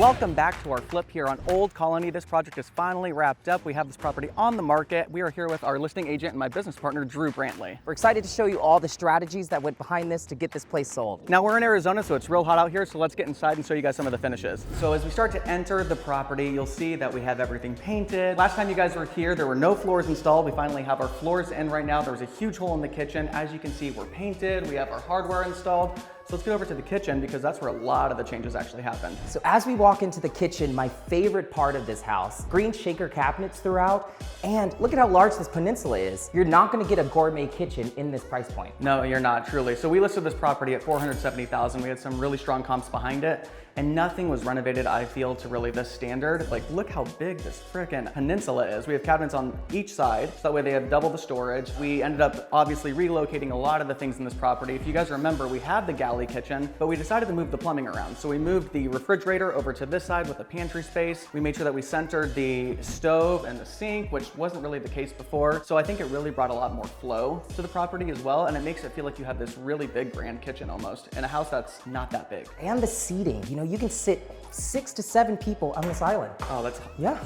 Welcome back to our flip here on Old Colony. This project is finally wrapped up. We have this property on the market. We are here with our listing agent and my business partner, Drew Brantley. We're excited to show you all the strategies that went behind this to get this place sold. Now we're in Arizona, so it's real hot out here, so let's get inside and show you guys some of the finishes. So as we start to enter the property, you'll see that we have everything painted. Last time you guys were here, there were no floors installed. We finally have our floors in right now. There was a huge hole in the kitchen. As you can see, we're painted. We have our hardware installed. So let's get over to the kitchen because that's where a lot of the changes actually happened. So as we walk into the kitchen, my favorite part of this house, green shaker cabinets throughout, and look at how large this peninsula is. You're not gonna get a gourmet kitchen in this price point. No, you're not, truly. So we listed this property at $470,000. We had some really strong comps behind it, and nothing was renovated, I feel, to really this standard. Like, look how big this frickin' peninsula is. We have cabinets on each side, so that way they have double the storage. We ended up obviously relocating a lot of the things in this property. If you guys remember, we had the galley kitchen, but we decided to move the plumbing around. So we moved the refrigerator over to this side with the pantry space. We made sure that we centered the stove and the sink, which wasn't really the case before. So I think it really brought a lot more flow to the property as well, and it makes it feel like you have this really big grand kitchen almost in a house that's not that big. And the seating, you can sit 6 to 7 people on this island. Oh, that's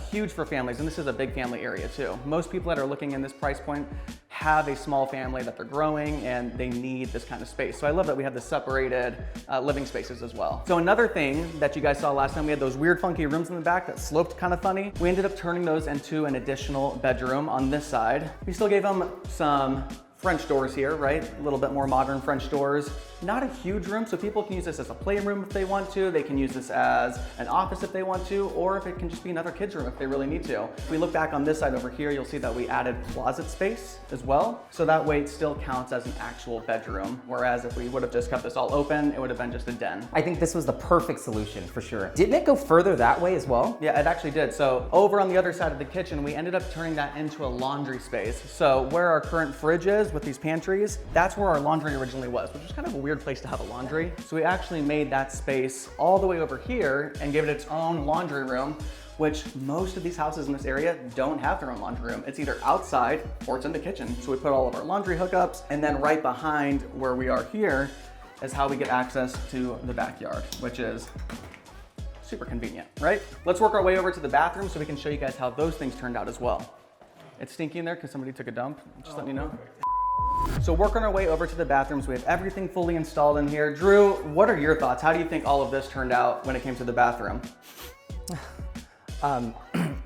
huge for families, and this is a big family area too. Most people that are looking in this price point have a small family that they're growing and they need this kind of space. So I love that we have the separated living spaces as well. So another thing that you guys saw last time, we had those weird funky rooms in the back that sloped kind of funny. We ended up turning those into an additional bedroom on this side. We still gave them some French doors here, right? A little bit more modern French doors. Not a huge room, so people can use this as a playroom if they want to. They can use this as an office if they want to, or if it can just be another kid's room if they really need to. If we look back on this side over here, you'll see that we added closet space as well. So that way it still counts as an actual bedroom. Whereas if we would have just kept this all open, it would have been just a den. I think this was the perfect solution for sure. Didn't it go further that way as well? Yeah, it actually did. So over on the other side of the kitchen, we ended up turning that into a laundry space. So where our current fridge is with these pantries, that's where our laundry originally was, which is kind of a weird place to have a laundry. So we actually made that space all the way over here and gave it its own laundry room, which most of these houses in this area don't have their own laundry room. It's either outside or it's in the kitchen. So we put all of our laundry hookups, and then right behind where we are here is how we get access to the backyard, which is super convenient, right? Let's work our way over to the bathroom so we can show you guys how those things turned out as well. It's stinky in there because somebody took a dump, just letting you know. So working our way over to the bathrooms, we have everything fully installed in here. Drew, what are your thoughts? How do you think all of this turned out when it came to the bathroom?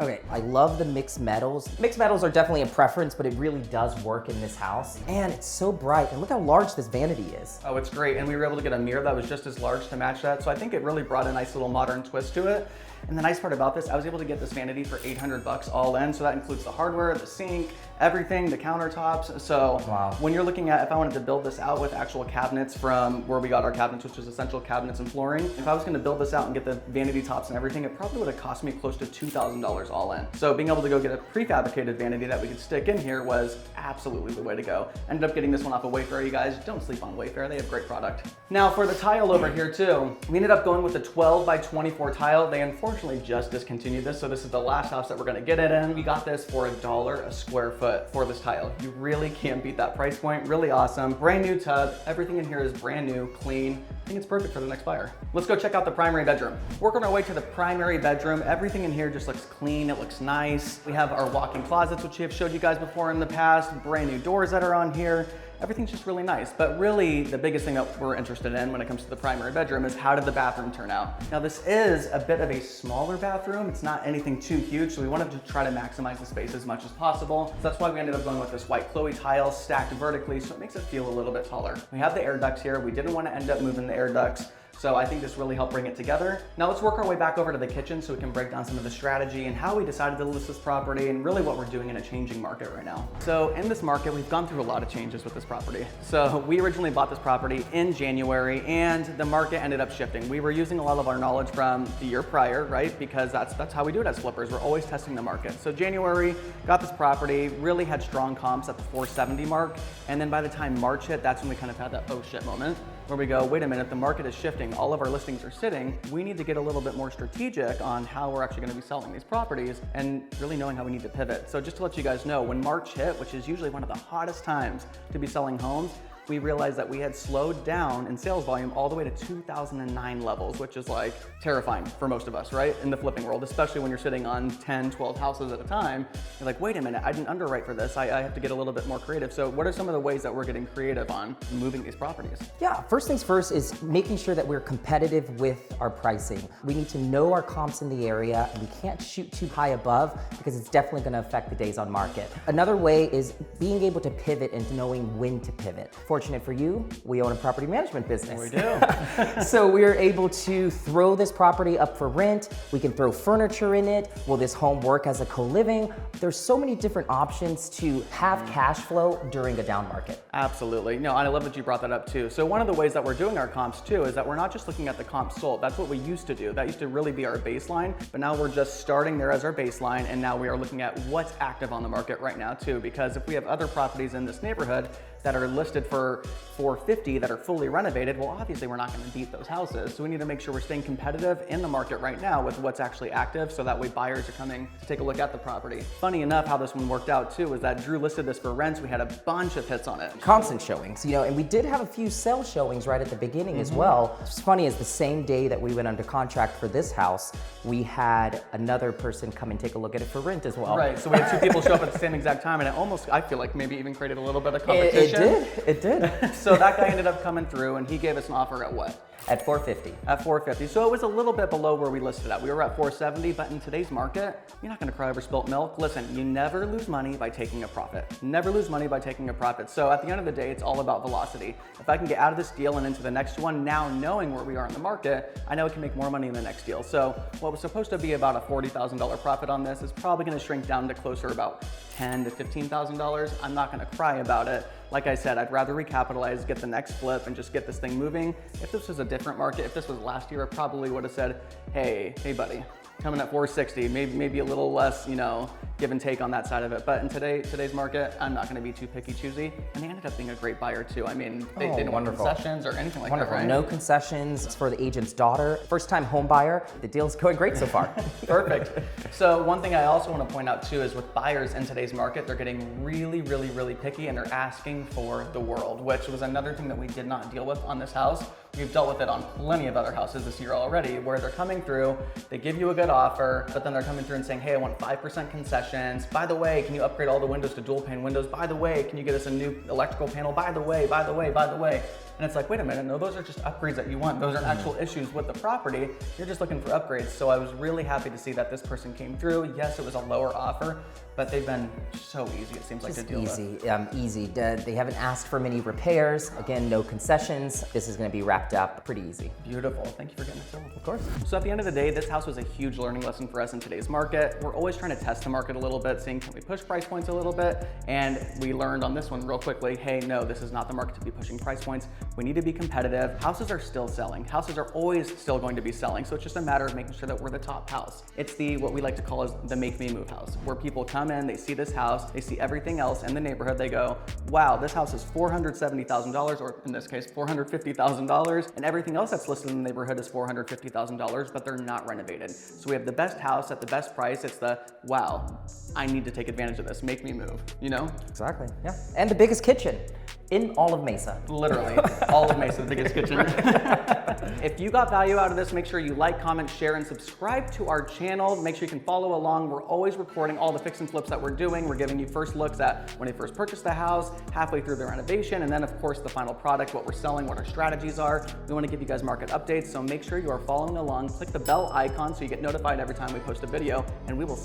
Okay, I love the mixed metals. Mixed metals are definitely a preference, but it really does work in this house. And it's so bright, and look how large this vanity is. Oh, it's great. And we were able to get a mirror that was just as large to match that. So I think it really brought a nice little modern twist to it. And the nice part about this, I was able to get this vanity for $800 all in. So that includes the hardware, the sink, everything, the countertops. So when you're looking at, if I wanted to build this out with actual cabinets from where we got our cabinets, which is essential cabinets and flooring, if I was gonna build this out and get the vanity tops and everything, it probably would have cost me close to $2,000 all in. So being able to go get a prefabricated vanity that we could stick in here was absolutely the way to go. Ended up getting this one off of Wayfair, you guys. Don't sleep on Wayfair, they have great product. Now for the tile over here too, we ended up going with a 12 by 24 tile. They unfortunately just discontinued this, so this is the last house that we're gonna get it in. We got this for $1 a square foot for this tile. You really can't beat that price point. Really awesome. Brand new tub. Everything in here is brand new, clean. I think it's perfect for the next buyer. Let's go check out the primary bedroom. Working our way to the primary bedroom. Everything in here just looks clean. It looks nice. We have our walk-in closets, which we have showed you guys before in the past. Brand new doors that are on here. Everything's just really nice. But really, the biggest thing that we're interested in when it comes to the primary bedroom is how did the bathroom turn out? Now, this is a bit of a smaller bathroom. It's not anything too huge, so we wanted to try to maximize the space as much as possible. So that's why we ended up going with this white Chloe tile stacked vertically, so it makes it feel a little bit taller. We have the air ducts here. We didn't want to end up moving the air ducts, so I think this really helped bring it together. Now let's work our way back over to the kitchen so we can break down some of the strategy and how we decided to list this property and really what we're doing in a changing market right now. So in this market, we've gone through a lot of changes with this property. So we originally bought this property in January and the market ended up shifting. We were using a lot of our knowledge from the year prior, right? Because that's how we do it as flippers. We're always testing the market. So January, got this property, really had strong comps at the 470 mark. And then by the time March hit, that's when we kind of had that oh shit moment where we go, wait a minute, the market is shifting, all of our listings are sitting. We need to get a little bit more strategic on how we're actually gonna be selling these properties and really knowing how we need to pivot. So just to let you guys know, when March hit, which is usually one of the hottest times to be selling homes, we realized that we had slowed down in sales volume all the way to 2009 levels, which is like terrifying for most of us, right? In the flipping world, especially when you're sitting on 10, 12 houses at a time. You're like, wait a minute, I didn't underwrite for this. I have to get a little bit more creative. So what are some of the ways that we're getting creative on moving these properties? Yeah, first things first is making sure that we're competitive with our pricing. We need to know our comps in the area, and we can't shoot too high above because it's definitely going to affect the days on market. Another way is being able to pivot and knowing when to pivot. Fortunate for you, we own a property management business. We do. So we're able to throw this property up for rent. We can throw furniture in it. Will this home work as a co-living? There's so many different options to have cash flow during a down market. Absolutely. No, and I love that you brought that up too. So one of the ways that we're doing our comps too is that we're not just looking at the comps sold. That's what we used to do. That used to really be our baseline, but now we're just starting there as our baseline, and now we are looking at what's active on the market right now too, because if we have other properties in this neighborhood that are listed for $450 that are fully renovated, well, obviously we're not going to beat those houses. So we need to make sure we're staying competitive in the market right now with what's actually active, so that way buyers are coming to take a look at the property. Funny enough, how this one worked out too is that Drew listed this for rents. We had a bunch of hits on it. Constant showings, and we did have a few sell showings right at the beginning as well. What's funny is the same day that we went under contract for this house, we had another person come and take a look at it for rent as well. Right, so we had two people show up at the same exact time, and it almost, I feel like maybe even created a little bit of competition. It did. So that guy ended up coming through, and he gave us an offer at what? At $450. At $450. So it was a little bit below where we listed at. We were at $470, but in today's market, you're not gonna cry over spilt milk. Listen, you never lose money by taking a profit. Never lose money by taking a profit. So at the end of the day, it's all about velocity. If I can get out of this deal and into the next one, now knowing where we are in the market, I know I can make more money in the next deal. So what was supposed to be about a $40,000 profit on this is probably gonna shrink down to closer about $10,000 to $15,000. I'm not gonna cry about it. Like I said, I'd rather recapitalize, get the next flip, and just get this thing moving. If this was a different market, if this was last year, I probably would have said, hey buddy, coming at 460, maybe a little less, give and take on that side of it. But in today's market, I'm not going to be too picky choosy. And they ended up being a great buyer too. I mean, they didn't want concessions or anything like that, right? No concessions. It's for the agent's daughter. First time home buyer. The deal's going great so far. Perfect. So one thing I also want to point out too is with buyers in today's market, they're getting really, really, really picky, and they're asking for the world, which was another thing that we did not deal with on this house. We've dealt with it on plenty of other houses this year already, where they're coming through, they give you a good offer, but then they're coming through and saying, hey, I want 5% concessions. By the way, can you upgrade all the windows to dual pane windows? By the way, can you get us a new electrical panel? By the way. And it's like, wait a minute, no, those are just upgrades that you want. Those aren't actual issues with the property. You're just looking for upgrades. So I was really happy to see that this person came through. Yes, it was a lower offer, but they've been so easy, it seems like, to deal with. Easy. They haven't asked for many repairs. Again, no concessions. This is gonna be wrapped up pretty easy. Beautiful, thank you for getting it sold. Of course. So at the end of the day, this house was a huge learning lesson for us in today's market. We're always trying to test the market a little bit, seeing can we push price points a little bit, and we learned on this one real quickly, hey, no, this is not the market to be pushing price points. We need to be competitive. Houses are still selling. Houses are always still going to be selling, so it's just a matter of making sure that we're the top house. It's what we like to call as the make me move house, where people come in, they see this house, they see everything else in the neighborhood, they go, wow, this house is $470,000, or in this case, $450,000, and everything else that's listed in the neighborhood is $450,000, but they're not renovated. So we have the best house at the best price. It's the, wow, I need to take advantage of this, make me move, Exactly, yeah. And the biggest kitchen in all of Mesa. Literally, all of Mesa, the biggest kitchen. If you got value out of this, make sure you like, comment, share, and subscribe to our channel. Make sure you can follow along. We're always recording all the fix and flips that we're doing. We're giving you first looks at when they first purchased the house, halfway through the renovation, and then of course the final product, what we're selling, what our strategies are. We want to give you guys market updates, so make sure you are following along. Click the bell icon so you get notified every time we post a video, and we will